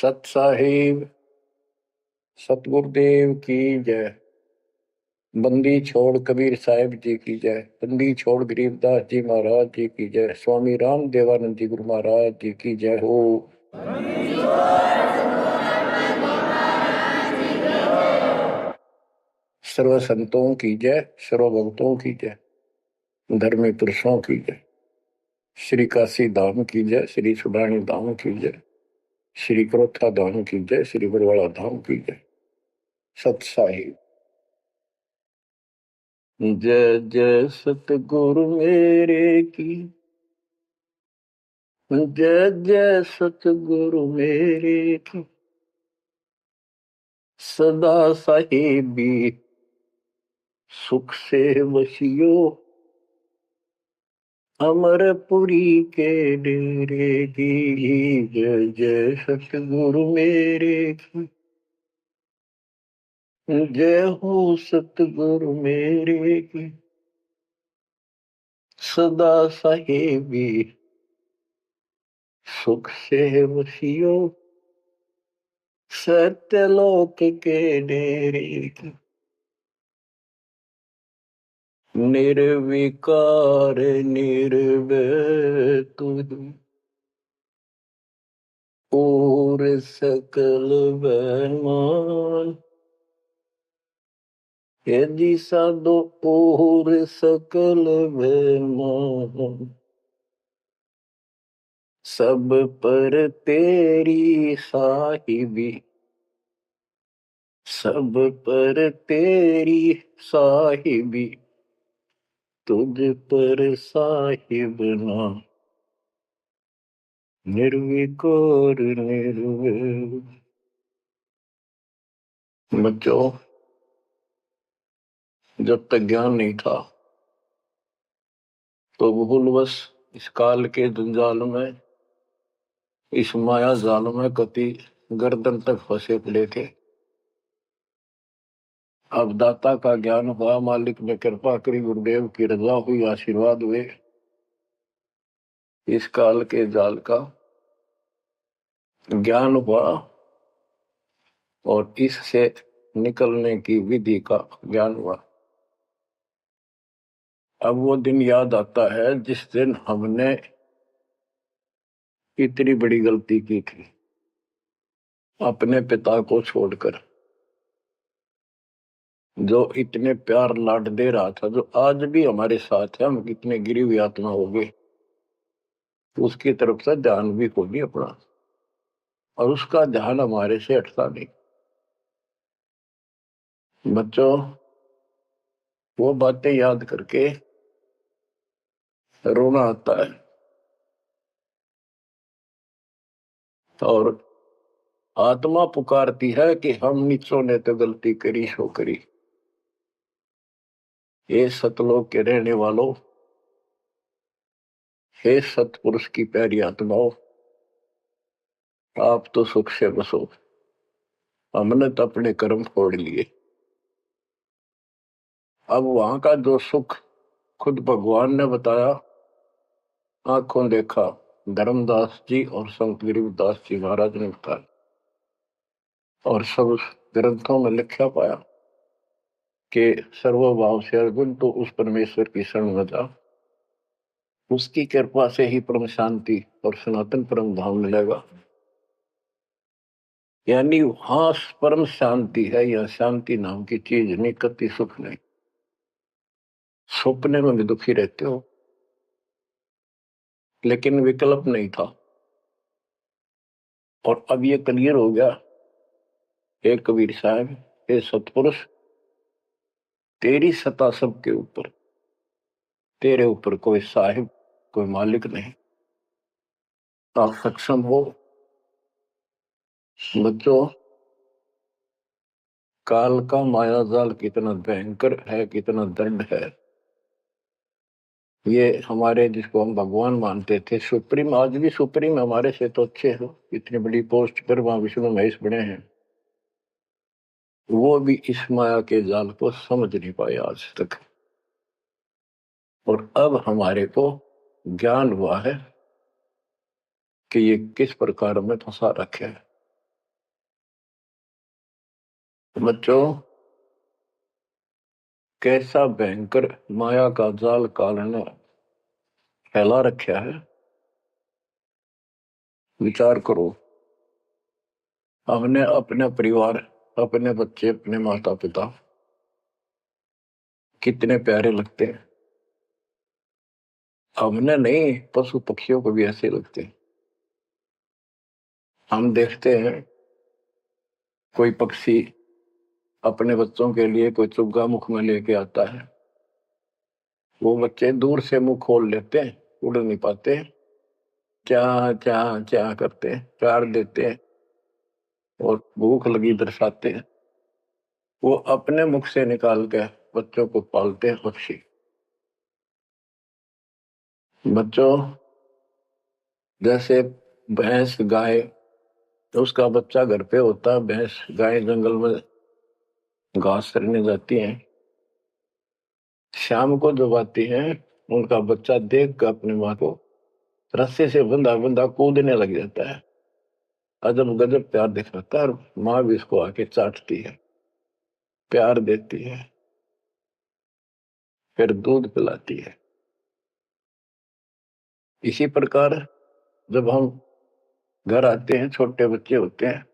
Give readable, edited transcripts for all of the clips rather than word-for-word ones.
सत साहिब सतगुरुदेव की जय। बंदी छोड़ कबीर साहिब जी की जय। बंदी छोड़ गरीबदास जी महाराज जी की जय। स्वामी राम देवानंद जी गुरु महाराज जी की जय हो। सर्व संतों की जय, सर्व भक्तों की जय, धर्मी पुरुषों की जय। श्री काशी धाम की जय, श्री सुडानी धाम की जय, श्री क्रोथा धाम की जय, श्री बरवाड़ा धाम की जय। सत साहिब जय जय सतगुरु मेरे की, जय जय सतगुरु मेरे की। सदा साहिबी सुख से वसियो, अमरपुरी के डेरे की। जय जय सतगुरु मेरे की, जय हो सतगुरु मेरे की। सदा साहिबी सुख से वसियो, सत्यलोक के डेरे की। निर्विकार निर्भय तुम, और सकल बेमान। यदि साधो और सकल बेमान, सब पर तेरी साहिबी, सब पर तेरी साहिबी। तुझ पर साहिब ना, निर्विकार निर्भय। बच्चों, जब तक ज्ञान नहीं था तो भूलवश इस काल के जंजाल में, इस माया जाल में कति गर्दन तक फंसे पड़े थे। अब दाता का ज्ञान हुआ, मालिक ने कृपा करी, गुरुदेव की रजा हुई, आशीर्वाद हुए। इस काल के जाल का ज्ञान हुआ और इससे निकलने की विधि का ज्ञान हुआ। अब वो दिन याद आता है जिस दिन हमने इतनी बड़ी गलती की थी, अपने पिता को छोड़कर, जो इतने प्यार लाड दे रहा था, जो आज भी हमारे साथ है। हम कितने गिरी हुई आत्मा हो गए, उसकी तरफ से ध्यान भी हो नहीं अपना, और उसका ध्यान हमारे से हटता नहीं। बच्चों, वो बातें याद करके रोना आता है, और आत्मा पुकारती है कि हम नीचों ने तो गलती करी सो करी। हे सतलोक के रहने वालों, हे सतपुरुष की प्यारी आत्माओं, आप तो सुख से बसो। हमने तो अपने कर्म फोड़ लिए। अब वहां का जो सुख खुद भगवान ने बताया, आंखों देखा, धर्मदास जी और संत गरीबदास जी महाराज ने बताया, और सब ग्रंथों में लिखा पाया कि सर्वभाव से अर्जुन तो उस परमेश्वर की शरण में जा, उसकी कृपा से ही परम शांति और सनातन परम धाम मिलेगा। यानी वहां परम शांति है, या शांति नाम की चीज नहीं, कति सुख नहीं। सपने में भी दुखी रहते हो, लेकिन विकल्प नहीं था। और अब ये क्लियर हो गया। हे कबीर साहब, हे सतपुरुष, तेरी सत्ता सबके ऊपर, तेरे ऊपर कोई साहिब, कोई मालिक नहीं। आप सक्षम हो। बच्चों, काल का माया जाल कितना भयंकर है, कितना दंड है। ये हमारे, जिसको हम भगवान मानते थे, सुप्रीम, आज भी सुप्रीम हमारे से तो अच्छे हो, इतनी बड़ी पोस्ट पर वहां विष्णु महेश बने हैं, वो भी इस माया के जाल को समझ नहीं पाए आज तक। और अब हमारे को ज्ञान हुआ है कि ये किस प्रकार में फंसा रखे है। बच्चों, कैसा भयंकर माया का जाल काल ने फैला रखा है। विचार करो, हमने अपने परिवार, अपने बच्चे, अपने माता पिता कितने प्यारे लगते हैं। हमने नहीं, पशु पक्षियों को भी ऐसे लगते हैं। हम देखते हैं कोई पक्षी अपने बच्चों के लिए कोई चुग्गा मुख में लेके आता है, वो बच्चे दूर से मुंह खोल लेते हैं, उड़ नहीं पाते, क्या क्या क्या करते हैं, प्यार देते हैं और भूख लगी दर्शाते हैं। वो अपने मुख से निकाल के बच्चों को पालते हैं पक्षी। बच्चों, जैसे भैंस गाय, तो उसका बच्चा घर पे होता है, भैंस गाय जंगल में घास चरने जाती हैं, शाम को जब आती हैं उनका बच्चा देख कर अपनी माँ को रस्से से बंधा बंधा कूदने लग जाता है। अजब गजब प्यार दिखाता है और माँ भी इसको आके चाटती है, प्यार देती है, फिर दूध पिलाती है। इसी प्रकार जब हम घर आते हैं, छोटे बच्चे होते हैं,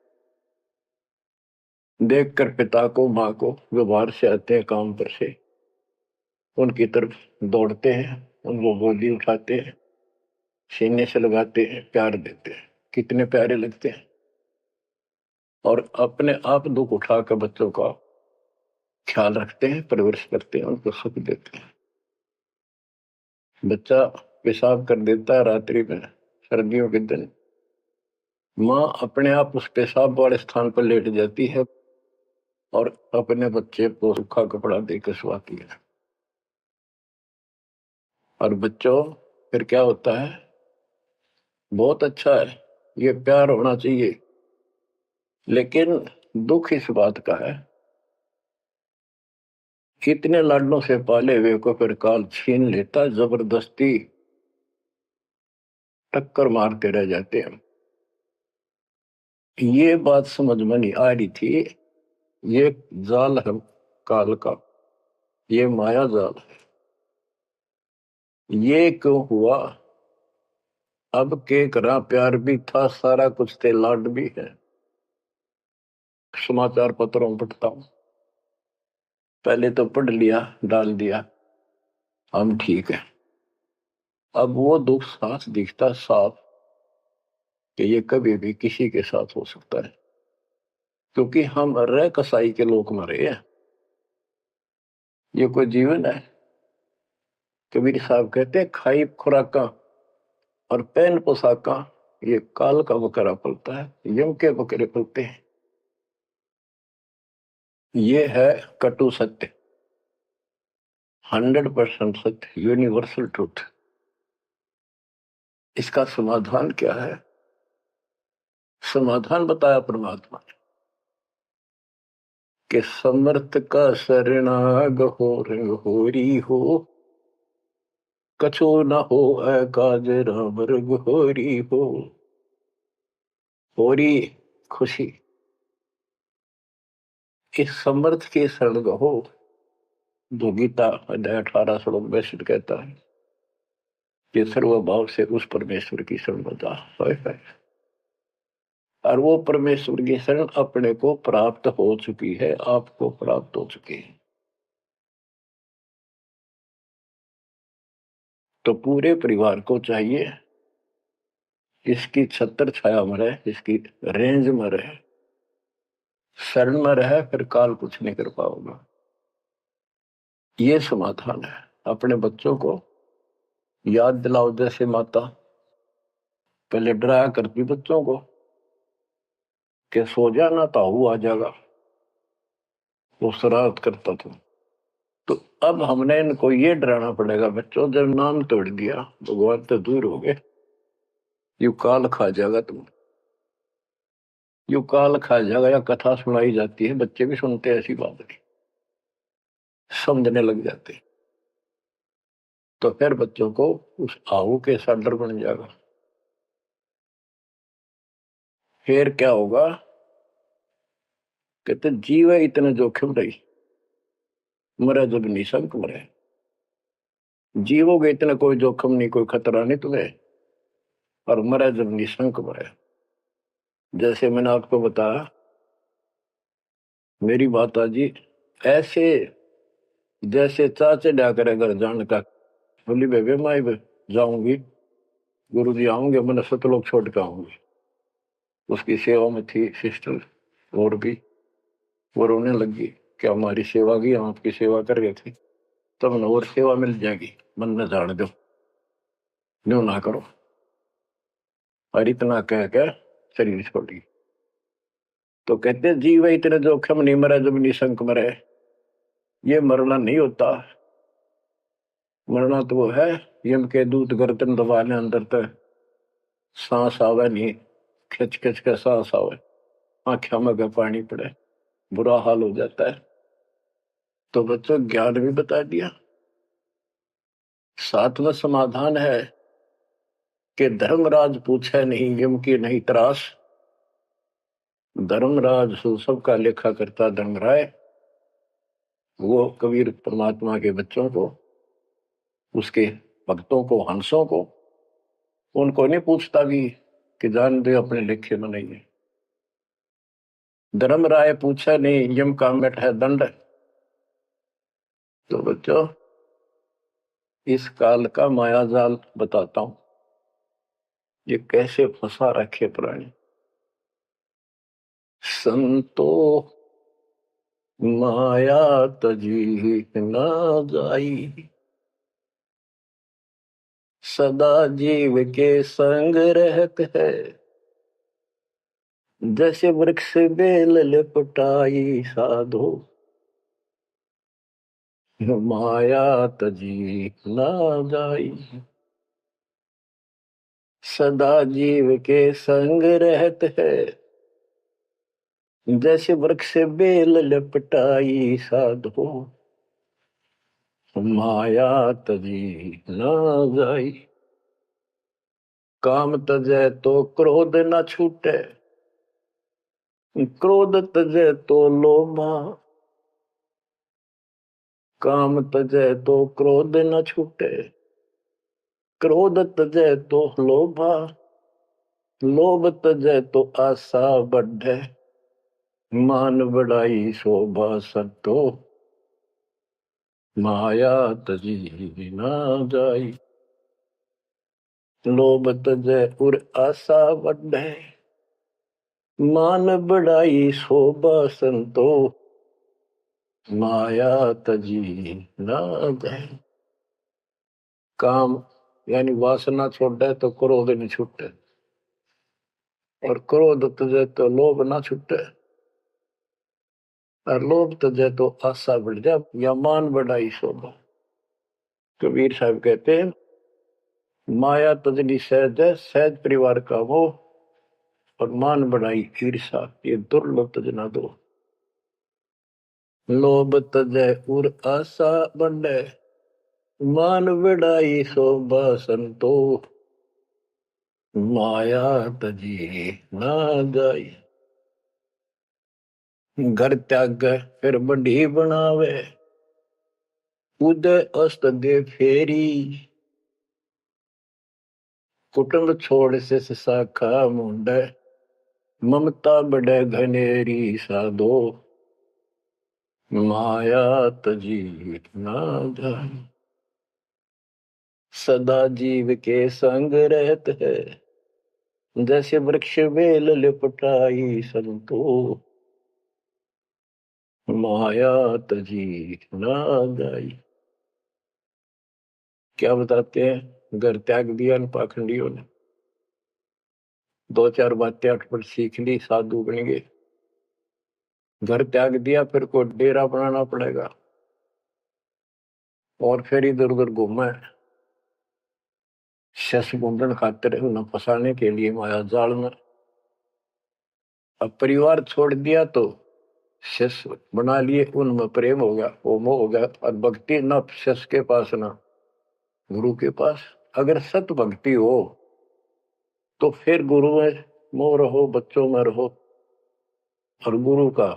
देखकर पिता को माँ को जो बाहर से आते हैं काम पर से, उनकी तरफ दौड़ते हैं, उनको गोदी उठाते हैं, सीने से लगाते हैं, प्यार देते हैं, कितने प्यारे लगते हैं। और अपने आप दुख उठा कर बच्चों का ख्याल रखते हैं, परवरिश करते हैं, उनको सुख देते हैं। बच्चा पेशाब कर देता है रात्रि में, सर्दियों के दिन, माँ अपने आप उस पेशाब वाले स्थान पर लेट जाती है और अपने बच्चे को सूखा कपड़ा देकर सुलाती है। और बच्चों, फिर क्या होता है, बहुत अच्छा है, ये प्यार होना चाहिए। लेकिन दुख इस बात का है, कितने लाडलों से पाले हुए को फिर काल छीन लेता, जबरदस्ती टक्कर मारते रह जाते हैं। ये बात समझ में नहीं आ रही थी, ये जाल है काल का, ये माया जाल है। ये क्यों हुआ? अब के करा, प्यार भी था, सारा कुछ थे, लाड भी है। समाचार पत्रों में पढ़ता हूं, पहले तो पढ़ लिया, डाल दिया, हम ठीक है। अब वो दुख साफ दिखता साफ कि ये कभी भी किसी के साथ हो सकता है, क्योंकि हम रह कसाई के लोग मरे हैं। ये कोई जीवन है? कबीर साहब कहते हैं, खाई खुराका और पहन पोशाका, ये काल का बकरा पलता है, यम के बकरे पलते हैं। ये है कटु सत्य, 100% सत्य, यूनिवर्सल ट्रूथ। इसका समाधान क्या है? समाधान बताया परमात्मा ने कि समर्थ का शरणाग हो रंग होरी हो, कछो न हो काज राम रग होरी हो। होरी खुशी, इस समर्थ के शरण हो, जो गीता अध्याय 18 श्लोक 62 कहता है कि सर्वभाव से उस परमेश्वर की शरण में जा। और वो परमेश्वर की शरण अपने को प्राप्त हो चुकी है, आपको प्राप्त हो चुकी है। तो पूरे परिवार को चाहिए इसकी छत्र छाया में रहे, इसकी रेंज में रहे, शरण में रहे, फिर काल कुछ नहीं कर पाओगे। ये समाधान है। अपने बच्चों को याद दिलाओ, जैसे माता पहले डराया करती बच्चों को कि सो जाना ताऊ आ जाएगा, वो शरारत करता था। तो अब हमने इनको ये डराना पड़ेगा, बच्चों जब नाम तोड़ दिया भगवान तो दूर हो गए, यू काल खा जाएगा तुम, यू काल खा जाएगा। या कथा सुनाई जाती है, बच्चे भी सुनते हैं, ऐसी बात नहीं, समझने लग जाते हैं। तो फिर बच्चों को उस आहू के साथ डर बन जाएगा। फिर क्या होगा कहते जीव है इतने जोखिम रही, मरे जब निशंक मरे। जीवोगे इतना कोई जोखिम नहीं, कोई खतरा नहीं तुम्हें, और मरे जब निशंक मरे। जैसे मैंने आपको बताया, मेरी माता जी ऐसे जैसे चाचे डा करे घर जाने का, बोली बेबे मैं जाऊंगी, गुरु जी आऊंगे, मैंने सतलोक छोड़ के आऊंगी। उसकी सेवा में थी सिस्टर और भी, वो रोने लगी कि हमारी सेवा की, हम आपकी सेवा कर रहे थे, तब न और सेवा मिल जाएगी, मन न जाने दो, न्यू ना करो। और इतना कह कर शरीर छोड़ी। तो कहते जीव इतने जोखिम नहीं, मरे जब निशंक मरे। ये मरना नहीं होता, मरना तो वो है यम के दूत गर्दन दबाने अंदर तक सांस आवे नहीं, खिंच खिंच के सांस आवे, आंखों में का पानी पड़े, बुरा हाल हो जाता है। तो बच्चों ज्ञान भी बता दिया। सातवां समाधान है कि धर्मराज पूछे नहीं यम की नहीं त्रास। धर्मराज सबका लेखा करता धर्मराय, वो कबीर परमात्मा के बच्चों को, उसके भक्तों को, हंसों को, उनको नहीं पूछता भी कि जान दे अपने लेखे में नहीं है। धर्मराय पूछा नहीं यम का मिट है दंड। तो बच्चों इस काल का माया जाल बताता हूं, ये कैसे फंसा रखे प्राणी। संतो माया तजी न जाई, सदा जीव के संग रहत है, जैसे वृक्ष बेल लिपटाई साधो, माया तजी न जाई। सदा जीव के संग रहत है, जैसे वृक्ष बेल लिपटाई साधो, माया तजी न जाई। काम तजै तो क्रोध न छूटे, क्रोध तजै तो लोभा। काम तजै तो क्रोध न छूटे, क्रोध तजै तो लोभा। लोभ तजै तो आशा बढ़े, मान बढ़ाई शोभा सतो, माया तजी न जाई। लोभ तजै उर आशा बढ़े, मान बढ़ाई शोभा संतो, माया तजी न जाए। काम यानी वासना छोड़े तो क्रोध नहीं छूटे, और क्रोध तजे तो लोभ ना छूटे, और लोभ तजे तो आशा बढ़ जाए या मान बढ़ाई शोभा। कबीर साहब कहते हैं माया तजनी सहज है, सहज परिवार का वो, और मान बढ़ाई ईर्षा, ये दुर्लभ तजना दो। लोभ तजै उर आशा बढ़े, मान बढ़ाई शोभा संतो, माया तजी ना जाई। घर त्याग फिर बढ़ी बनावे, उदय अस्त दे फेरी। कुटुंब छोड़ से शाखा मुंडे, ममता बढ़े घनेरी साधो, माया तजी ना जाई। सदा जीव के संग रहत है, जैसे वृक्ष बेल लिपटाई संतो, माया तजी ना जाई। क्या बताते हैं, घर त्याग दिया इन पाखंडियों ने, दो चार बातें अटपट सीख ली, साधु बन गए। घर त्याग दिया, फिर को डेरा बनाना पड़ेगा, और फिर इधर उधर घूमे शस मुंडन खातिर, उन्हें फंसाने के लिए माया जाल में। अब परिवार छोड़ दिया तो शिष्य बना लिए, उनमें प्रेम हो गया, वो मोह हो गया, और भक्ति न शिष्य के पास ना गुरु के पास। अगर सत भक्ति हो तो फिर गुरु में मोह रहो, बच्चों में रहो, और गुरु का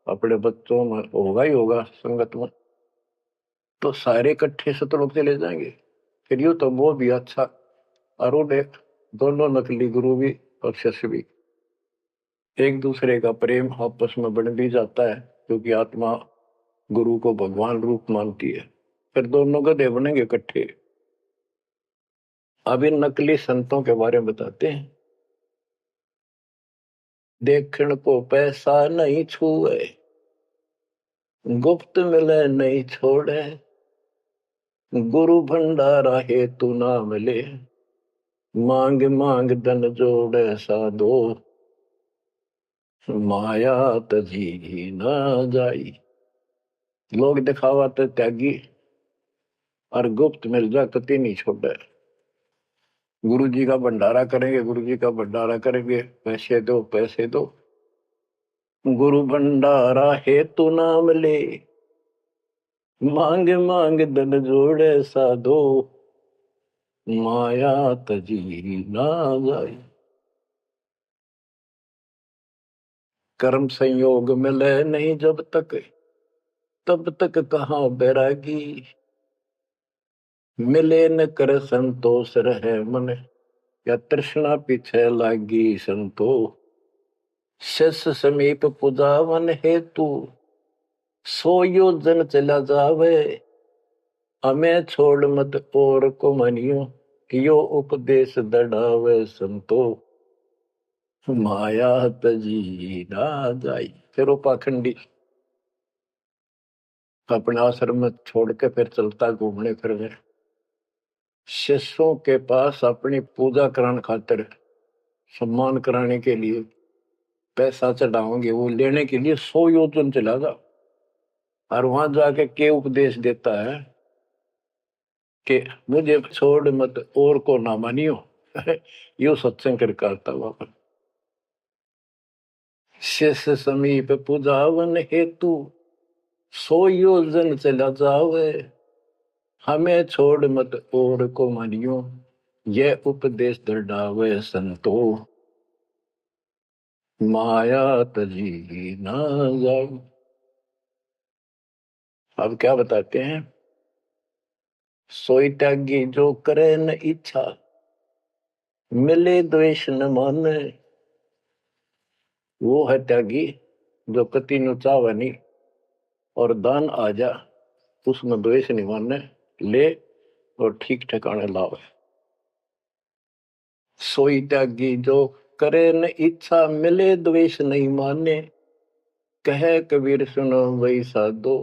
अपने बच्चों में होगा ही होगा संगत में, तो सारे इकट्ठे सतलोक चले जाएंगे। फिर यूं तो वो भी अच्छा और वो देख, दोनों नकली गुरु भी और शिष्य भी एक दूसरे का प्रेम आपस में बढ़ भी जाता है, क्योंकि आत्मा गुरु को भगवान रूप मानती है। फिर दोनों गधे बनेंगे इकट्ठे। अब इन नकली संतों के बारे में बताते हैं। देखण को पैसा नहीं छुए, गुप्त मिले नहीं छोड़े, गुरु भंडारा हे तू ना मिले, मांग मांग धन जोड़े साधो, माया तजी ना जाई। लोग दिखावा तो त्यागी और गुप्त मिल जा कति नहीं छोड़े। गुरु जी का भंडारा करेंगे, गुरु जी का भंडारा करेंगे, पैसे दो पैसे दो, गुरु भंडारा हे तू ना मिले, मांग मांग धन जोड़े साधो, माया तजी ना जाई। कर्म संयोग मिले नहीं जब तक, तब तक कहाँ बैरागी, मिले न कर संतोष रहे मन, या तृष्णा पीछे लागी संतो। शिष्य समीप पुजावन हेतु, सो योजन चला जावे, हमें छोड़ मत और को मनियो, यो उपदेश दड़ावे संतो, माया तजी ना जाई। फिर वो पाखंडी अपने आश्रम में छोड़ के फिर चलता घूमने फिरने, शिष्यों के पास अपनी पूजा कराने खातिर, सम्मान कराने के लिए पैसा चढ़ाओगे, वो लेने के लिए 100 योजन चला जा। और वहां जाके के उपदेश देता है कि मुझे छोड़ मत और को ना मानियो। यो सत्संग कर करता वहां। शिष्य समीप पूजावन हेतु, 100 योजन चला जावे, हमें छोड़ मत और को मानियो, यह उपदेश दृढ़ावे संतो, माया तजी ना जाओ। अब क्या बताते हैं, सोई त्यागी जो करे न इच्छा, मिले द्वेष न माने। वो है त्यागी जो कति नु चावे नहीं, और दान आ जा उसमें द्वेष नहीं माने, ले और ठीक ठिकाने लावे। सोई त्यागी जो करे न इच्छा, मिले द्वेष नहीं माने, कहे कबीर सुनो वही साधो,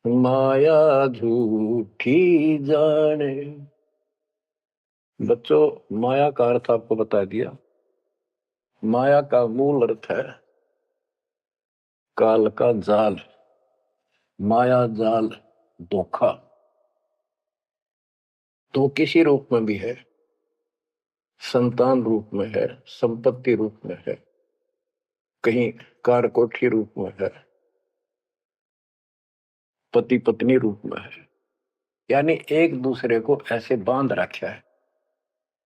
माया झूठी जाने। बच्चों, माया का अर्थ आपको बता दिया। माया का मूल अर्थ है काल का जाल, माया जाल, धोखा। तो किसी रूप में भी है, संतान रूप में है, संपत्ति रूप में है, कहीं कार कोठी रूप में है, पति पत्नी रूप में है। यानी एक दूसरे को ऐसे बांध रखा है,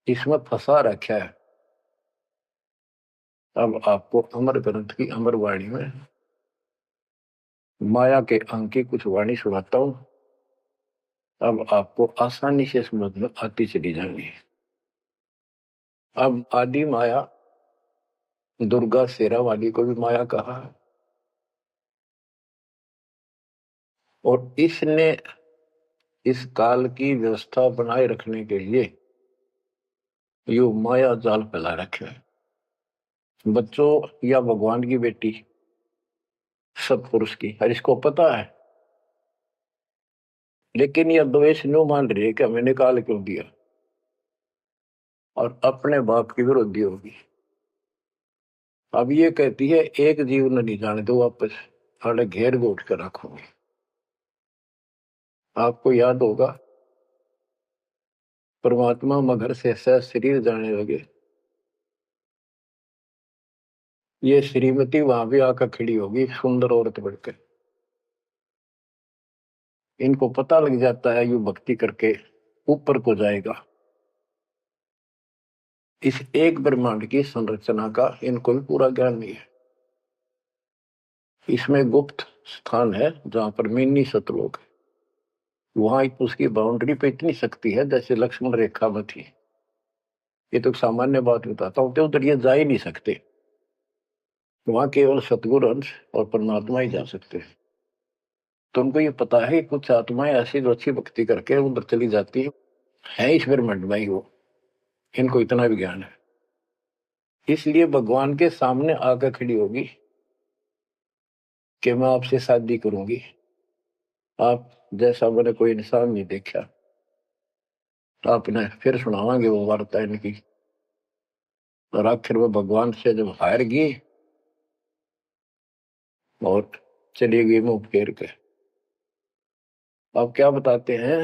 इसमें फंसा रखा है। अब आपको अमर ग्रंथ की अमर वाणी में माया के अंक की कुछ वाणी सुनाता हूं। अब आपको आसानी से समझ में आती चली जाएंगी। अब आदि माया, दुर्गा शेरा वाली को भी माया कहा है, और इसने इस काल की व्यवस्था बनाए रखने के लिए यो माया जाल फैला रखे है। बच्चों, या भगवान की बेटी सतपुरुष की, हर इसको पता है, लेकिन यह द्वेष न्यू मान रही है कि हमें निकाल क्यों दिया, और अपने बाप की विरोधी होगी। अब ये कहती है एक जीव न नहीं जाने दो, वापस अरे घेर गोट कर रखोगे। आपको याद होगा, परमात्मा मगर से सह शरीर जाने लगे, ये श्रीमती वहां भी आकर खड़ी होगी, सुंदर औरत बढ़कर। इनको पता लग जाता है यू भक्ति करके ऊपर को जाएगा। इस एक ब्रह्मांड की संरचना का इनको भी पूरा ज्ञान नहीं है। इसमें गुप्त स्थान है जहां पर मिनी सतलोक है, वहां उसकी बाउंड्री पे इतनी शक्ति है जैसे लक्ष्मण रेखा में थी। ये तो सामान्य बात बताता हूँ, तो उधर ये जा ही नहीं सकते, वहां केवल सतगुरु अंश और परमात्मा ही जा सकते हैं। तो उनको ये पता है कि कुछ आत्माएं ऐसी जो अच्छी भक्ति करके उधर चली जाती है इस ब्रह्मांड में ही वो, इनको इतना भी ज्ञान है, इसलिए भगवान के सामने आकर खड़ी होगी कि मैं आपसे शादी करूंगी, आप जैसा मैंने कोई इंसान नहीं देखा। आपने फिर सुनावांगे वो वार्ता इनकी, और आखिर में भगवान से जब हार गई और चली गई मुंह फेर के। अब क्या बताते हैं,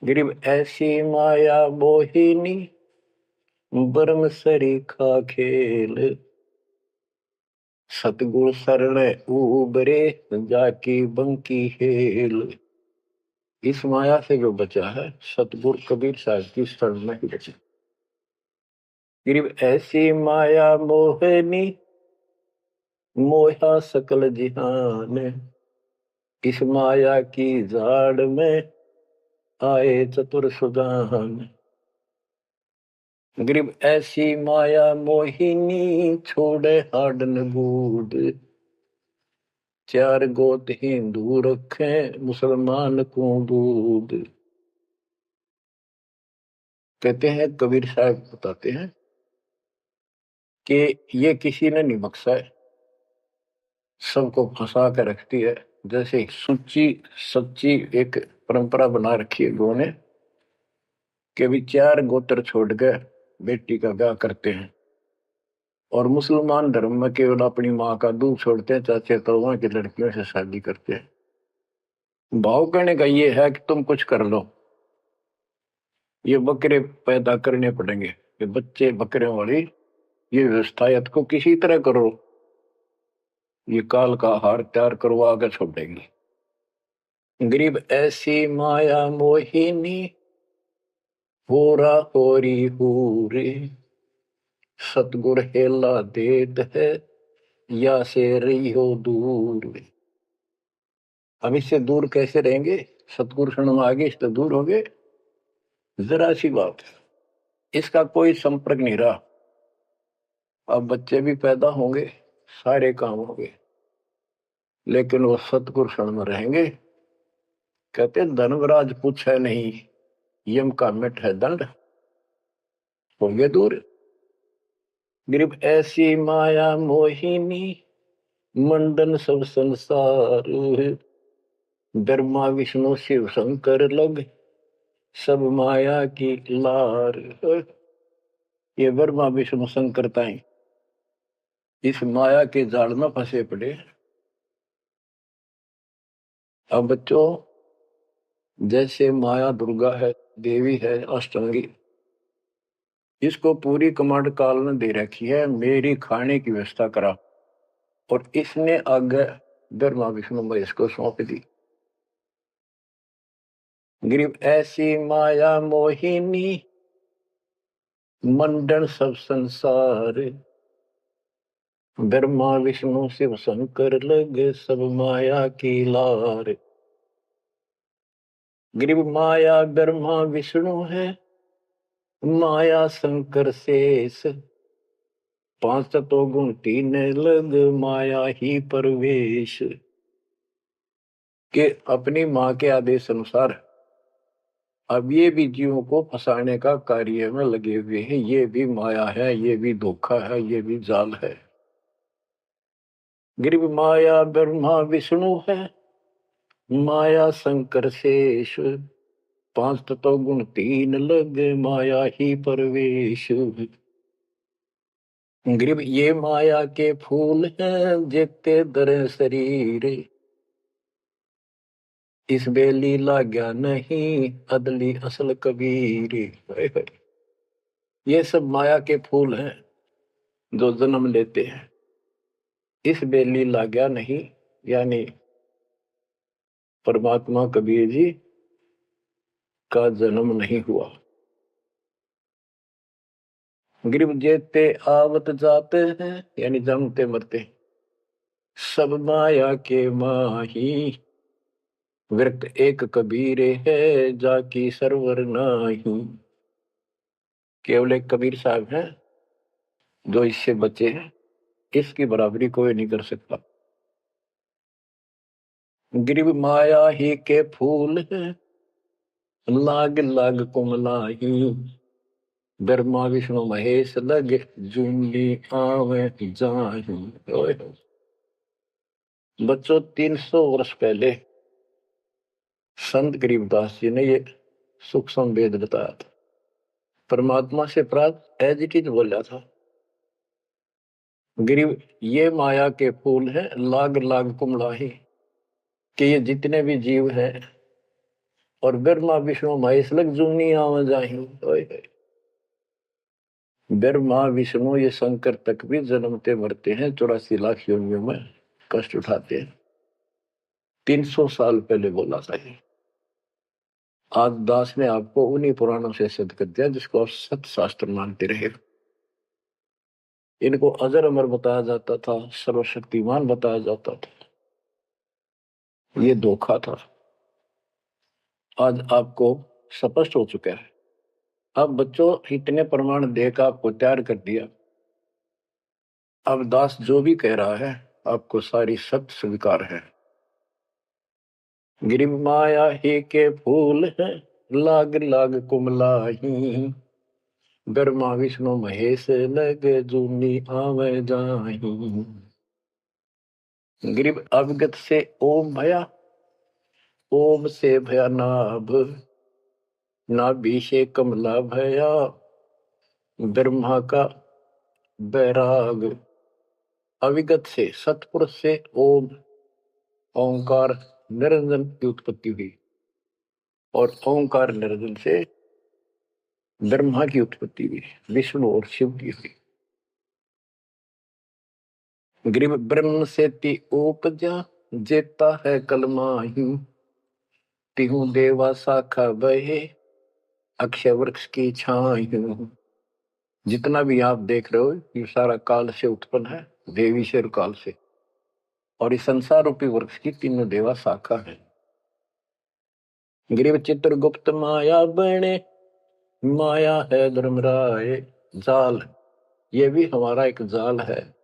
गरीब ऐसी माया मोहिनी ब्रह्म सरीखा खेल, सतगुरु शरण उबरे जाकी बंकी हेल। इस माया से जो बचा है सतगुरु कबीर साहब की शरण में ही बचा। गरीब ऐसी माया मोहिनी मोहा सकल जिहान, इस माया की जाड़ में आए चतुर सुजान। गरीब ऐसी माया मोहिनी छोड़े हाडन बूढ़, चार गोत हिंदू रखे मुसलमान को दूध। कहते हैं कबीर साहब बताते हैं कि ये किसी ने नहीं बख्शा है, सबको फंसा कर रखती है। जैसे सुच्ची सच्ची एक परंपरा बना रखी है लोगों ने कि भी चार गोत्र छोड़कर बेटी का ब्याह करते हैं, और मुसलमान धर्म में केवल अपनी माँ का दूध छोड़ते हैं, चाचे तौवा की लड़कियों से शादी करते हैं। भाव कहने का ये है कि तुम कुछ कर लो, ये बकरे पैदा करने पड़ेंगे, ये बच्चे बकरे वाली ये व्यवस्था या को किसी तरह करो, ये काल का हार तैयार करवा कर छोड़ेंगे। गरीब ऐसी माया मोहिनी होरा होरी हूरे, सतगुर हेला देत है या से रही हो दूर। हम इससे दूर कैसे रहेंगे, सतगुरु शरण में आगे इससे दूर हो गए, जरा सी बात है, इसका कोई संपर्क नहीं रहा। अब बच्चे भी पैदा होंगे, सारे काम होंगे, लेकिन वो सतगुरु शरण में रहेंगे। कहते धर्मराज पूछे नहीं, यम का मिट है दंड, होंगे दूर। गरीब ऐसी माया मोहिनी मंडन सब संसार, ब्रह्मा विष्णु शिव शंकर लग सब माया की लार। ये ब्रह्मा विष्णु शंकर ताई इस माया के जाल में फंसे पड़े। अब बच्चों, जैसे माया दुर्गा है, देवी है अष्टांगी, इसको पूरी कमांड काल ने दे रखी है, मेरी खाने की व्यवस्था करा, और इसने आगे ब्रह्मा विष्णु महेश को सौंप दी। गरीब ऐसी माया मोहिनी मंडन सब संसार, ब्रह्मा विष्णु शिव शंकर लगे सब माया की लार। गरीब माया ब्रह्मा विष्णु है माया शंकर शेष, पांच तो गुण तीन लग माया ही परवेश। के अपनी माँ के आदेश अनुसार अब ये भी जीवों को फंसाने का कार्य में लगे हुए हैं। ये भी माया है, ये भी धोखा है, ये भी जाल है। गरीब माया ब्रह्मा विष्णु है माया शंकर शेष, पांच तत्व गुण तीन लग माया ही परवेश। गरीब ये माया के फूल हैं जेते दर शरीर, इस बेली लाग्या नहीं अदली असल कबीर। ये सब माया के फूल हैं जो जन्म लेते हैं, इस बेली लाग्या नहीं, यानी परमात्मा कबीर जी का जन्म नहीं हुआ। गरीब जेते आवत जाते हैं, यानी जन्मते मरते, सब माया के माही, विरक्त एक कबीर है, जाकी सरवर नाही। केवल एक कबीर साहब हैं जो इससे बचे हैं, इसकी बराबरी कोई नहीं कर सकता। गिरिव माया ही के फूल है, लाग लाग कुमलाही। ब्रह्मा विष्णु महेश लगे, जूंगी आवे जाही। ओए होए। बच्चों, 300 वर्ष पहले संत गरीबदास जी ने ये सुख संवेद बताया था, परमात्मा से प्राप्त एज इट इज बोला था। गरीब, ये माया के फूल हैं, लाग लाग कुमलाही, कि ये जितने भी जीव हैं और ब्रह्मा विष्णु महेश लग जूनी आवा जाही। ओए होए। ब्रह्मा विष्णु ये शंकर तक भी जन्मते मरते हैं, 84 लाख योनियों में कष्ट उठाते हैं। 300 साल पहले बोला था ये। आज दास ने आपको उन्हीं पुराणों से सिद्ध कर दिया जिसको आप सत्य शास्त्र मानते रहे। इनको अजर अमर बताया जाता था, सर्वशक्तिमान बताया जाता था। ये धोखा था। आज आपको स्पष्ट हो चुका है। अब बच्चों, इतने प्रमाण देकर आपको तैयार कर दिया। अब दास जो भी कह रहा है आपको सारी सत्य स्वीकार है। गिरि माया ही के फूल है, लाग लाग कुमलाही। ब्रह्मा विष्णु महेश लग जूनी आवे जाही। गिरिव अवगत से ओम भया, ओम से भया नाभ, नाभि से कमला भया, ब्रह्मा का बैराग। अविगत से, सतपुरुष से ओम, ओंकार निरंजन की उत्पत्ति हुई, और ओंकार निरंजन से ब्रह्मा की उत्पत्ति हुई, विष्णु और शिव की हुई। ग्रीव ब्रह्म से ती उपजा, जेता है कलमाही। तिहु देवा शाखा बहे, अक्षय वृक्ष की छाई। जितना भी आप देख रहे हो ये सारा काल से उत्पन्न है, देवीशर काल से। और इस संसार रूपी वृक्ष की तीनों देवा शाखा है। ग्रीव चित्रगुप्त माया बने, माया है धर्मराय जाल। ये भी हमारा एक जाल है,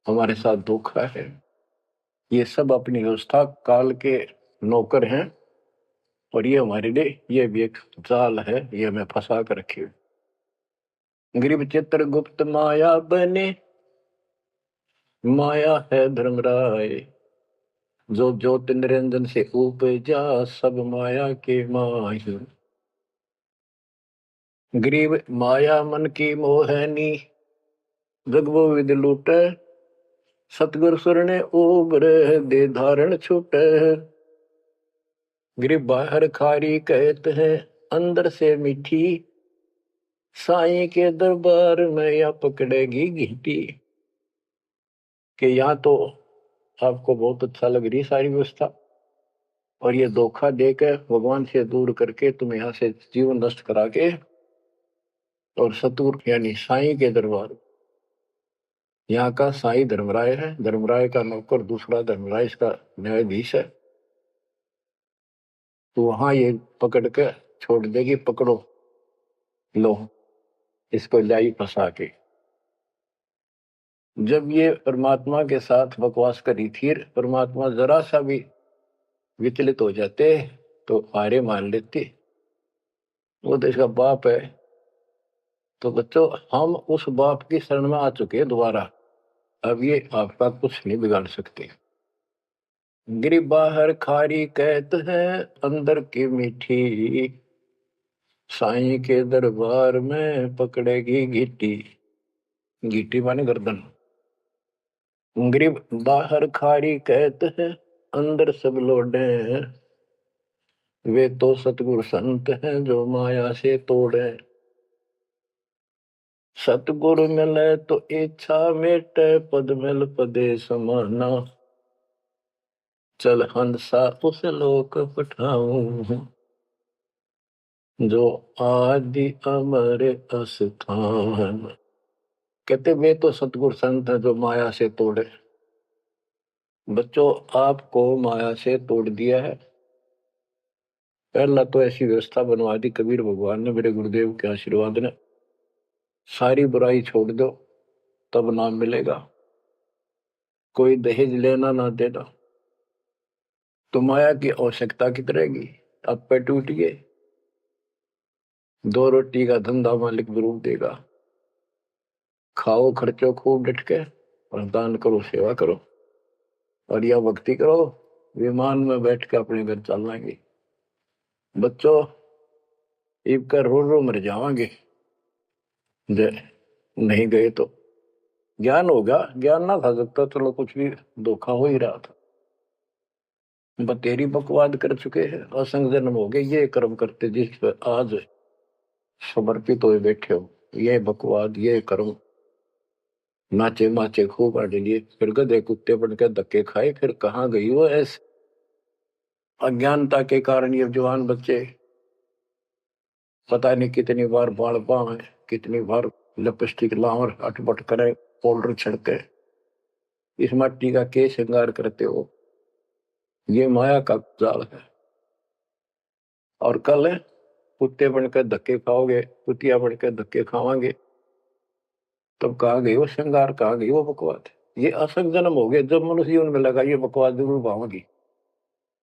हमारे साथ धोखा है। ये सब अपनी व्यवस्था काल के नौकर हैं, और ये हमारे लिए ये भी एक जाल है, ये हमें फंसा कर रखे। गरीब चित्रगुप्त माया बने, माया है धर्मराय। जो ज्योत निरंजन से उपजा, सब माया के माही। गरीब माया मन की मोहनी, जगबो विद लूटे। सतगुर सुरने उबर, दे धारण छूटे। गरीब बाहर खारी कहते हैं, अंदर से मीठी। साईं के दरबार में या पकड़ेगी घीटी। कि यहाँ तो आपको बहुत अच्छा लग रही सारी व्यवस्था, और ये धोखा देकर भगवान से दूर करके तुम यहाँ से जीवन नष्ट करा के, और सतुर यानी साईं के दरबार। यहाँ का साईं धर्मराय है, धर्मराय का नौकर दूसरा धर्मराय इसका न्यायाधीश है। तो वहां ये पकड़ के छोड़ देगी, पकड़ो लो इसको लाई फंसा के। जब ये परमात्मा के साथ बकवास करी थी, परमात्मा जरा सा भी विचलित हो जाते तो हारे मान लेते। वो तो इसका बाप है। तो बच्चों, हम उस बाप की शरण में आ चुके हैं दोबारा। अब ये आपका कुछ नहीं बिगाड़ सकते। गिरी बाहर खारी कहत है, अंदर की मीठी। साईं के दरबार में पकड़ेगी घीटी। घीटी माने गर्दन। ग्रीब बाहर खारी कहत है, अंदर सब लोडे। वे तो सतगुरु संत हैं, जो माया से तोड़े। सतगुरु मिले तो इच्छा मेटे, पद मिल पदे समाना। चल हंसा उस लोक पठाऊं, जो आदि अमर अस्थान। कहते वे तो सतगुरु संत हैं जो माया से तोड़े। बच्चों, आपको माया से तोड़ दिया है। पहला तो ऐसी व्यवस्था बनवा दी कबीर भगवान ने, मेरे गुरुदेव के आशीर्वाद ने। सारी बुराई छोड़ दो, तब नाम मिलेगा। कोई दहेज लेना ना देना, तो माया की आवश्यकता कितनी रहेगी। अब पे टूट गए, 2 रोटी का धंधा मालिक जरूर देगा। खाओ खर्चो खूब डट के, और दान करो, सेवा करो, और यह भक्ति करो, विमान में बैठ के अपने घर चल जाएंगे। बच्चों, इब कर रो रो मर जावांगे जे नहीं गए तो। ज्ञान होगा, ज्ञान ना था सकता, चलो कुछ भी धोखा हो ही रहा था। बतेरी बकवाद कर चुके हैं, असंग जन्म हो गए, ये कर्म करते जिस पर आज समर्पित हुए बैठे हो। ये बकवाद, ये कर्म, नाचे माचे खूब आने लिए, फिर गधे कुत्ते बन के धक्के खाए, फिर कहाँ गई वो ऐसे अज्ञानता के कारण। ये जवान बच्चे पता नहीं कितनी बार बाल पावे, कितनी बार लिपस्टिक लावर अटपट करे, पाउडर छिड़के, इस मट्टी का के श्रृंगार करते हो। ये माया का जाल है। और कल कुत्ते बनकर धक्के खाओगे, कुतिया बनकर धक्के खावांगे, तब कहाँ गई वो श्रृंगार, कहाँ गई वो बकवाद। ये असंग जन्म हो गए, जब मनुष्य जीवन में लगा ये बकवाद जरूर पाओगी।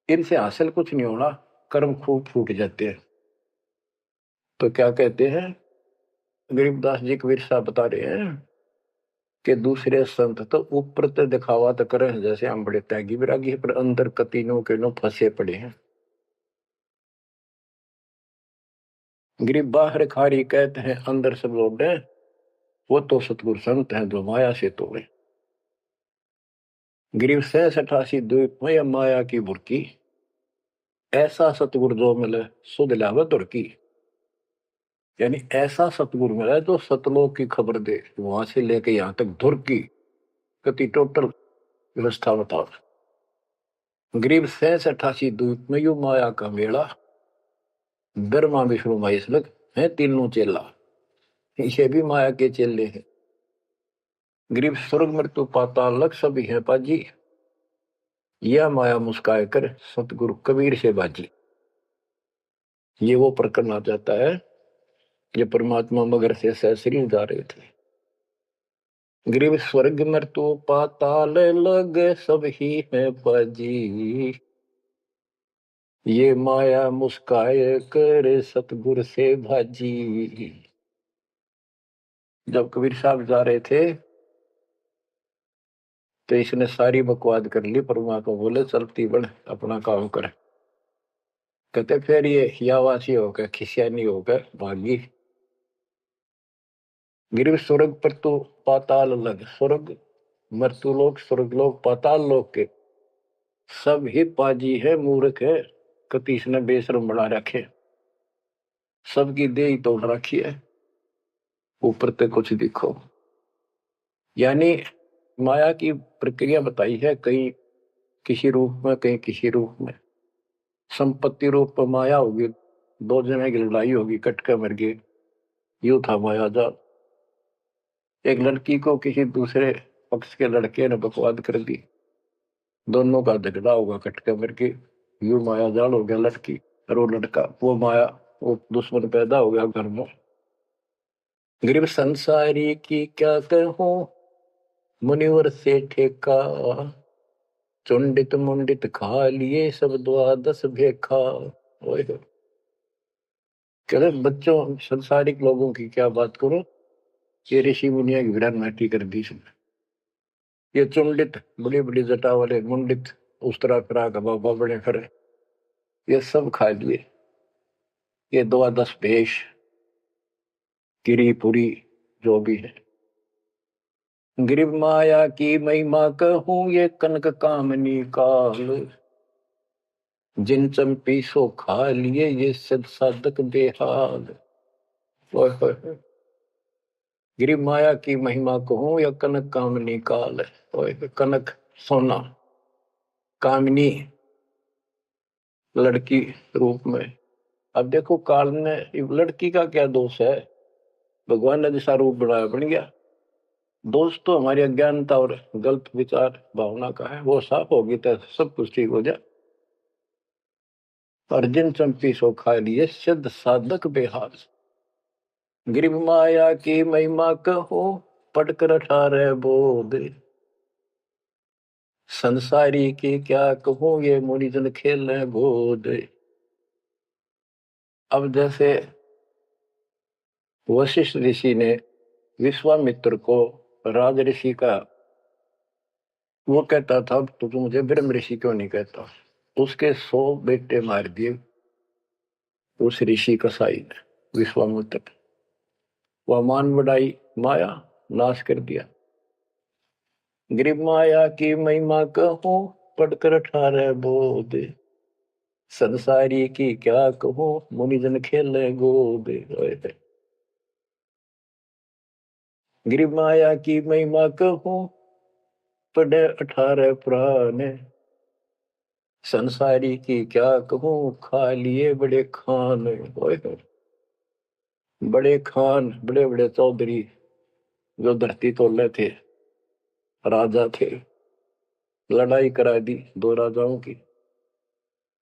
इनसे हासिल कुछ नहीं होना, कर्म खूब फूट जाते हैं। तो क्या कहते हैं गरीबदास जी, कबीर साहब बता रहे हैं कि दूसरे संत तो ऊपर तो दिखावा तो करें जैसे हम बड़े त्यागी विरागी, पर अंदर कतीनों के नो फंसे पड़े हैं। गरीब बाहर खारी कहते हैं, अंदर सब लौटे, वो तो सतगुरु संत हैं जो माया से तोड़े। गरीब 86 द्वीप में माया की बुरकी, ऐसा सतगुरु जो मिले सुध लावे तुर्की। यानी ऐसा सतगुरु मिला जो सतलोक की खबर दे, वहां से लेके यहां तक धुर की कति टोटल व्यवस्था बताओ। गरीब 86 द्वीप में यू माया का मेला, ब्रह्मा विष्णु महेश लग है तीनों चेला, ये भी माया के चेले हैं। गरीब स्वर्ग मृत्यु पाताल लग सभी है पाजी, यह माया मुस्काए कर सतगुरु कबीर से बाजी। ये वो प्रकरण आ जाता है ये परमात्मा मगर से सहसरी जा रहे थे। गरीब स्वर्ग मृत्यु पाताल लग सब ही है पाजी, ये माया मुस्काए कर सतगुरु से भाजी। जब कबीर साहब जा रहे थे तो इसने सारी बकवाद कर ली। परमात्मा बोले चलती बढ़, अपना काम कर। कहते फिर ये हियावासी होकर खिसियानी होकर भागी। गिर स्वर्ग पर तो पाताल अलग, स्वर्ग मृत्यु लोक, स्वर्ग लोक, पाताल लोक के सब ही पाजी है, मूर्ख है, कतीस ने बेशरम बना रखे, सबकी देह तोड़ रखी है, ऊपर तक कुछ दिखो। यानी माया की प्रक्रिया बताई है, कहीं किसी रूप में, कहीं किसी रूप में। संपत्ति रूप में माया होगी, 2 जने की लड़ाई होगी, कट के मर गए, यू था माया जाल। एक लड़की को किसी दूसरे पक्ष के लड़के ने बकवाद कर दी, दोनों का झगड़ा होगा, कट के मर गए, यू माया जाल हो गया। लड़की और वो लड़का, वो माया, वो दुश्मन पैदा हो गया घर में। गरीब संसारी की क्या कहूं, मुनिवर से ठेका, चुंडित मुंडित खा लिए सब द्वादश भेखा। ओए कह रहे बच्चों, संसारिक लोगों की क्या बात करो, ये ऋषि मुनिया की विराट नाटी कर दी इसने। ये चुंडित बड़ी बड़ी जटा वाले मुंडित उस तरह फिरा का बाबा बड़े फिरे, ये सब खा लिए। ये 12 भेष, गिरी पुरी, जो भी है। गिरिव माया की महिमा कहूं, ये कनक कामनी काल, जिन चंपी सो खा लिए ये सद साधक बेहाल। गिरिव माया की महिमा कहूं, या कनक कामनी काल। कनक सोना, कामनी लड़की रूप में। अब देखो काल ने, लड़की का क्या दोष है, भगवान ने जैसा रूप बनाया बन गया। दोष तो हमारी अज्ञानता और गलत विचार भावना का है, वो साफ होगी तो सब कुछ ठीक हो जाए। अर्जुन चंपी सो खा लिए सिद्ध साधक बेहाल, गिरिव माया की महिमा कहो पढ़कर 18 बोध, संसारी की क्या कहूं ये मुनिजन खेल गोद। अब जैसे वशिष्ठ ऋषि ने विश्वामित्र को राज ऋषि का वो कहता था तो तू मुझे ब्रह्म ऋषि क्यों नहीं कहता, उसके 100 बेटे मार दिए उस ऋषि कसाई ने विश्वामित्र, वह मान बढ़ाई माया नाश कर दिया। गिरिव माया की महिमा कहूं पढ़कर 18 बोध, संसारी की क्या कहूं मुनिजन खेल गोद। गिरिव माया की महिमा कहूं पढ़े 18 पुराण, संसारी की क्या कहूं खा लिए बड़े खान। बड़े खान बड़े बड़े चौधरी जो धरती तोड़े थे, राजा थे, लड़ाई करा दी 2 राजाओं की,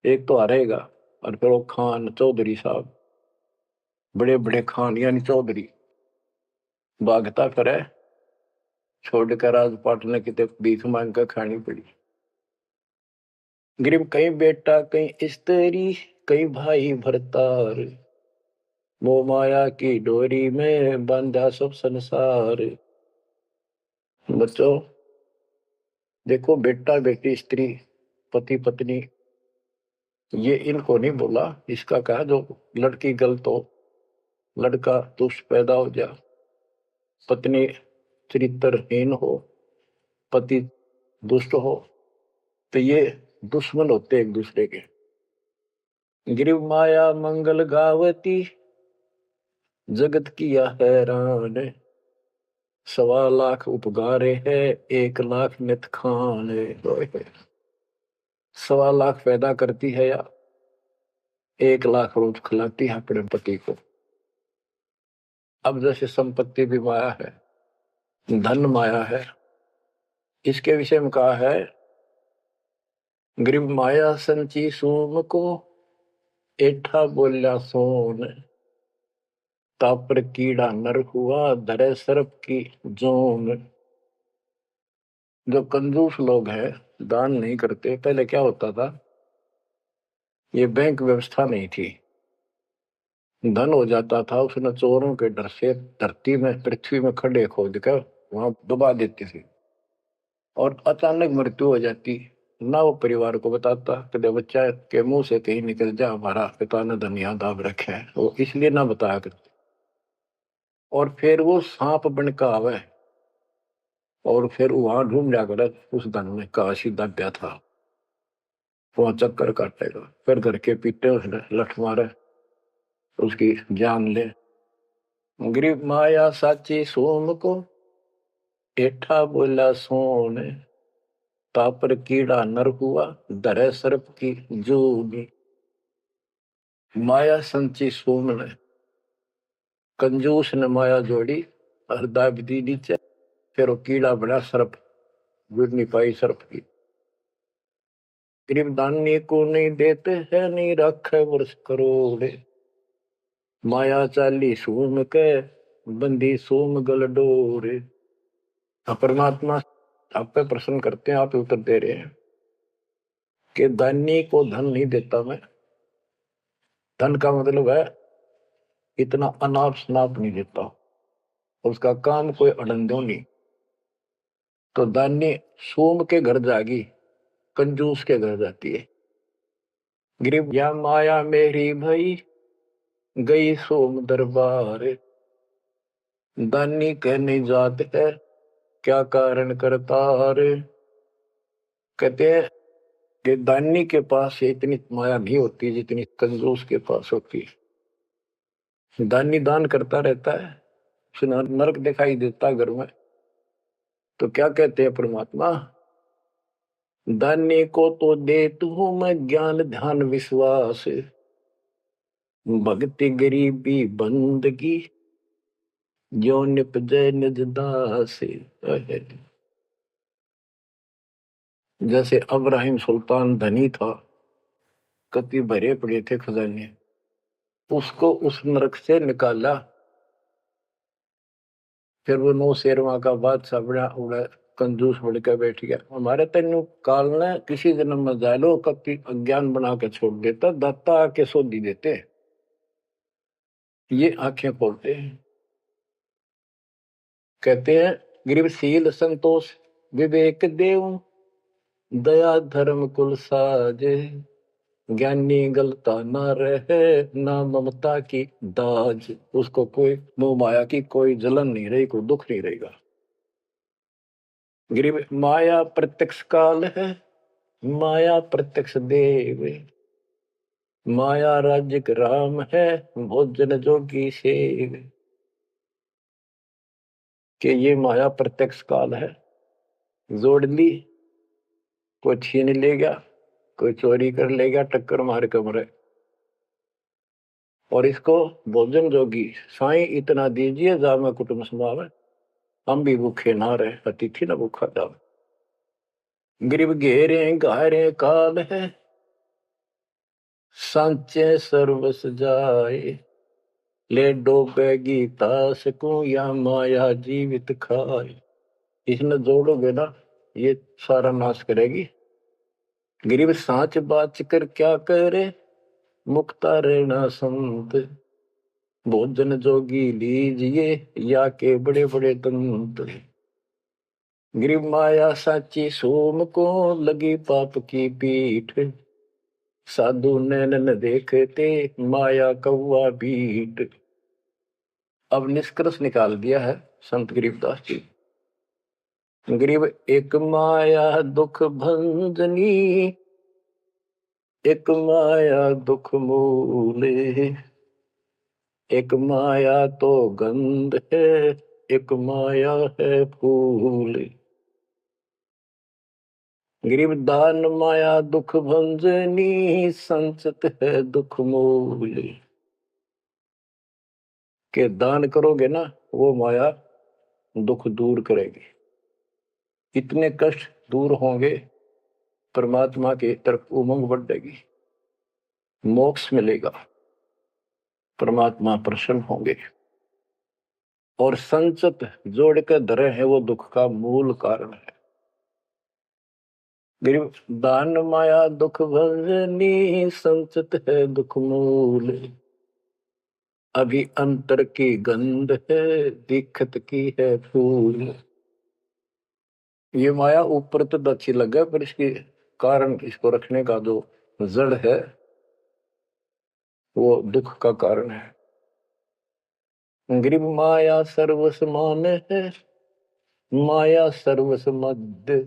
एक तो हारेगा और फिर वो खान चौधरी साहब बड़े बड़े खान यानी चौधरी भागता करे छोड़कर राजपाट ने कितने भीख मांग कर खानी पड़ी। गिरिम कहीं बेटा कहीं स्त्री कहीं भाई भरतार, वो माया की डोरी में बांधा सब संसार। बच्चों देखो बेटा बेटी स्त्री पति पत्नी ये इनको नहीं बोला, इसका कहा जो लड़की गलत हो, लड़का दुष्ट पैदा हो जा, पत्नी चरित्रहीन हो, पति दुष्ट हो, तो ये दुश्मन होते एक दूसरे के। गिरिव माया मंगल गावती जगत किया हैरान, 1.25 लाख उपगारे है 1 लाख नित खान। 1.25 लाख पैदा करती है या 1 लाख रोज खिलाती है अपने पति को। अब जैसे संपत्ति भी माया है, धन माया है, इसके विषय में कहा है गिरिव माया संची सोम को एठा बोल्या सोन, तापर कीड़ा नर हुआ धरे सर्प की जोन। जो कंजूस लोग हैं दान नहीं करते, पहले क्या होता था, ये बैंक व्यवस्था नहीं थी, धन हो जाता था उसने चोरों के डर से धरती में पृथ्वी में खड्डे खोद कर वहां दबा देती थी और अचानक मृत्यु हो जाती, ना वो परिवार को बताता, कदे बच्चा के मुंह से कहीं निकल जा हमारा पिता ने धन यहाँ दाब रखे है, वो इसलिए ना बताया करते। और फिर वो सांप बन का आवे और फिर वहां ढूंढ जाकर उस धन में काशी दाब्या था, वहां चक्कर काटेगा, फिर घर के पीटे उसने लठ मारे उसकी जान ले। गिरिव माया साची सोम को एठा बोला सोन, तापर कीड़ा नर हुआ धरे सर्प की जोगी। माया संची सोम ने कंजूस ने माया जोड़ी और दाब दी नीचे, फिर वो कीड़ा बना सर्प, गिर नहीं पाई सर्प की। गरीब दानी को नहीं देते है नहीं रखे वर्ष करोड़े, माया चाली सोम के बंदी सोम गल डोरे। परमात्मा आप पे प्रश्न करते हैं, आप उत्तर दे रहे हैं कि दानी को धन नहीं देता मैं, धन का मतलब है इतना अनाप शनाप नहीं देता, उसका काम कोई अड़ंदो नहीं। तो दानी सोम के घर जागी, कंजूस के घर जाती है। गिरिव या माया मेरी भई गई सोम दरबार, दानी कहने जात है क्या कारण करतार। कहते हैं कि दानी के पास इतनी माया नहीं होती जितनी कंजूस के पास होती है। दानी दान करता रहता है, उसे नरक दिखाई देता घर में, तो क्या कहते हैं परमात्मा, दानी को तो दे तू मैं ज्ञान ध्यान विश्वास, भक्ति गरीबी बंदगी जो निपजे निज दास। जैसे अब्राहिम सुल्तान धनी था, कति भरे पड़े थे खजाने, उसको उस नरक से निकाला, फिर वो 9 शेरवा का बादशाह बड़ा उड़ा कंजूस बढ़कर बैठ गया। हमारे तेन काल ने किसी जन्म में जालो कति अज्ञान बना के छोड़ देता, दाता आके सोधी देते, ये आंखें खोलते हैं। कहते हैं गरीबशील संतोष विवेक देव, दया धर्म कुल साजे, ज्ञानी गलता ना रहे, ना ममता की दाज। उसको कोई मोह माया की कोई जलन नहीं रही, कोई दुख नहीं रहेगा। गरीब माया प्रत्यक्ष काल है, माया प्रत्यक्ष देव, माया राज्य राम है, भोजन जोगी सेव। कि ये माया प्रत्यक्ष काल है, जोड़ ली, कोई छीन ले गया, कोई चोरी कर ले गया, टक्कर मार कमरे। और इसको भोजन जोगी साईं इतना दीजिए जामे कुटुंब समावे, हम भी भूखे ना रहे, अतिथि न भूखा जावे। गरीब घेरे घारे काल है, सांचे सर्वस जाए, ले डोबेगी तास को या माया जीवित खाए। इसने जोड़ोगे ना, ये सारा नाश करेगी। गरीब सांच बाच कर क्या करे, मुक्ता रहना संत, भोजन जोगी लीजिए या के बड़े बड़े दंत। गरीब माया साची सोम को लगी पाप की पीठ, साधु नैन न देखते माया कौवा बीट। अब निष्कर्ष निकाल दिया है संत गरीबदास जी। गरीब एक माया दुख भंजनी, एक माया दुख मूले, एक माया तो गंध है, एक माया है फूल। गरीब दान माया दुख भंजनी, संचित है दुख मूल। के दान करोगे ना, वो माया दुख दूर करेगी, इतने कष्ट दूर होंगे, परमात्मा की तरफ उमंग बढ़ेगी, मोक्ष मिलेगा, परमात्मा प्रसन्न होंगे। और संचित जोड़ के धरे है वो दुख का मूल कारण है। गरीब दान माया दुख भंजनी, संचित है दुख मूल। अभी अंतर की गंध है, दिखत की है फूल। ये माया ऊपर तो अच्छी लगे, पर इसकी कारण, इसको रखने का जो जड़ है वो दुख का कारण है। गरीब माया सर्वस मान है, माया सर्वस मध्य,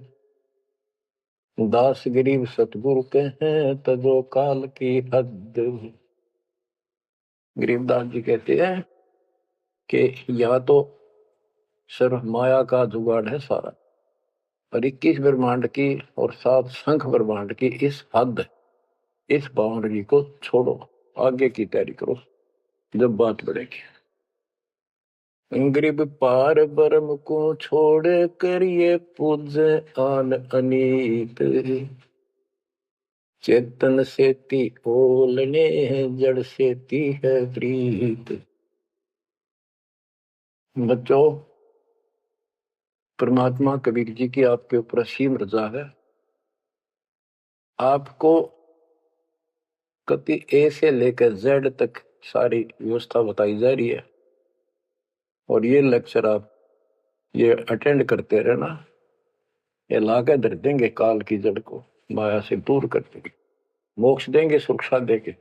दास गरीब सतगुरु के हैं, तजो काल की हद। गरीबदास जी कहते हैं कि या तो सर्व माया का जुगाड़ है सारा, और 21 ब्रह्मांड की और 7 संख ब्रह्मांड की इस हद, इस बाउंड्री को छोड़ो, आगे की तैयारी करो, जब बात बढ़ेगी। गरीब पार ब्रह्म को छोड़ कर ये पूज आन अनीत, चेतन सेती ओलने जड़ सेती है प्रीत। बच्चों, परमात्मा कबीर जी की आपके ऊपर असीम रजा है। आपको कति ए से लेकर जेड तक सारी व्यवस्था बताई जा रही है, और ये लेक्चर आप ये अटेंड करते रहना, ये लाके धर देंगे काल की जड़ को, माया से दूर कर देंगे, मोक्ष देंगे, सुरक्षा देंगे,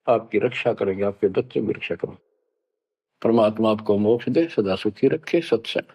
आपकी रक्षा करेंगे, आपके बच्चों की रक्षा करेंगे। परमात्मा आपको मोक्ष दे, सदा सुखी रखे। सत्संग।